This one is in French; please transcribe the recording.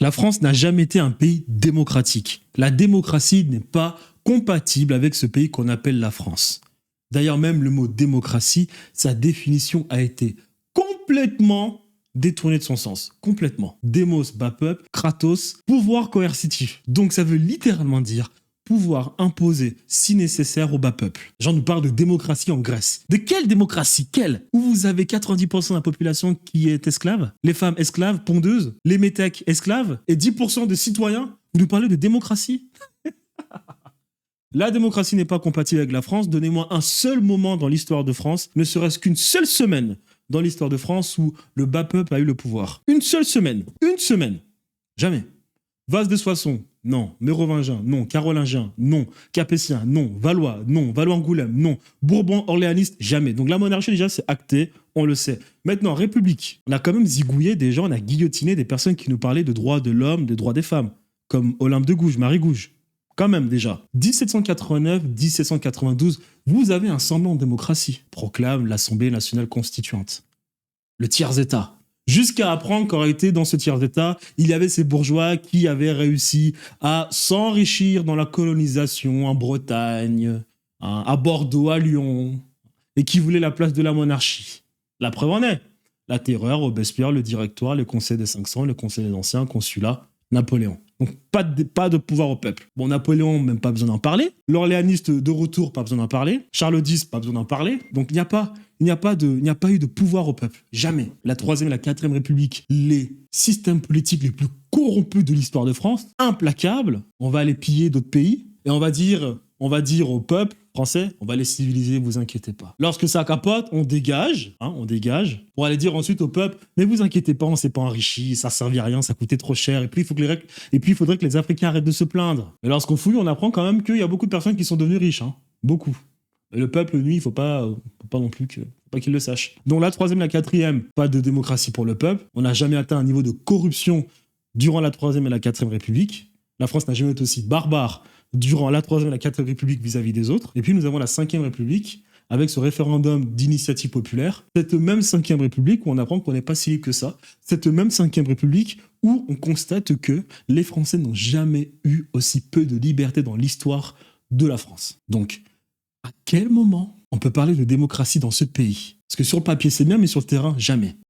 La France n'a jamais été un pays démocratique. La démocratie n'est pas compatible avec ce pays qu'on appelle la France. D'ailleurs, même le mot démocratie, sa définition a été complètement détournée de son sens. Complètement. Demos, bas peuple, kratos, pouvoir coercitif. Donc ça veut littéralement dire pouvoir imposer, si nécessaire, au bas peuple. Les gens nous parlent de démocratie en Grèce. De quelle démocratie? Quelle? Où vous avez 90% de la population qui est esclave, les femmes esclaves, pondeuses, les métèques esclaves, et 10% de citoyens? Vous nous parlez de démocratie? La démocratie n'est pas compatible avec la France. Donnez-moi un seul moment dans l'histoire de France, ne serait-ce qu'une seule semaine dans l'histoire de France où le bas peuple a eu le pouvoir. Une seule semaine. Une semaine. Jamais. Vase de Soissons, non. Mérovingien, non. Carolingien, non. Capétien, non. Valois, non. Valois-Angoulême, non. Bourbon, orléaniste, jamais. Donc la monarchie, déjà, c'est acté, on le sait. Maintenant, République. On a quand même zigouillé des gens, on a guillotiné des personnes qui nous parlaient de droits de l'homme, de droits des femmes, comme Olympe de Gouges, Marie Gouges. Quand même, déjà. 1789, 1792, vous avez un semblant de démocratie, proclame l'Assemblée nationale constituante. Le tiers-État. Jusqu'à apprendre qu'en réalité, dans ce tiers-État, il y avait ces bourgeois qui avaient réussi à s'enrichir dans la colonisation en Bretagne, à Bordeaux, à Lyon, et qui voulaient la place de la monarchie. La preuve en est. La Terreur, Robespierre, le Directoire, le Conseil des 500, le Conseil des Anciens, Consulat, Napoléon. Donc pas de pouvoir au peuple. Bon, Napoléon, même pas besoin d'en parler. L'Orléaniste de retour, pas besoin d'en parler. Charles X, pas besoin d'en parler. Donc il n'y a pas eu de pouvoir au peuple. Jamais. La Troisième et la Quatrième République, les systèmes politiques les plus corrompus de l'histoire de France, implacables. On va aller piller d'autres pays et on va dire au peuple français, on va les civiliser, vous inquiétez pas. Lorsque ça capote, on dégage, pour aller dire ensuite au peuple, mais vous inquiétez pas, on s'est pas enrichi, ça servait à rien, ça coûtait trop cher, et puis il faudrait que les Africains arrêtent de se plaindre. Mais lorsqu'on fouille, on apprend quand même qu'il y a beaucoup de personnes qui sont devenues riches, beaucoup. Et le peuple, lui, il faut pas non plus qu'il le sache. Donc la Troisième, la Quatrième, pas de démocratie pour le peuple. On n'a jamais atteint un niveau de corruption durant la Troisième et la Quatrième République. La France n'a jamais été aussi barbare durant la Troisième et la Quatrième République vis-à-vis des autres. Et puis nous avons la Cinquième République avec ce référendum d'initiative populaire. Cette même Cinquième République où on apprend qu'on n'est pas si libre que ça. Cette même Cinquième République où on constate que les Français n'ont jamais eu aussi peu de liberté dans l'histoire de la France. Donc, à quel moment on peut parler de démocratie dans ce pays? Parce que sur le papier, c'est bien, mais sur le terrain, jamais.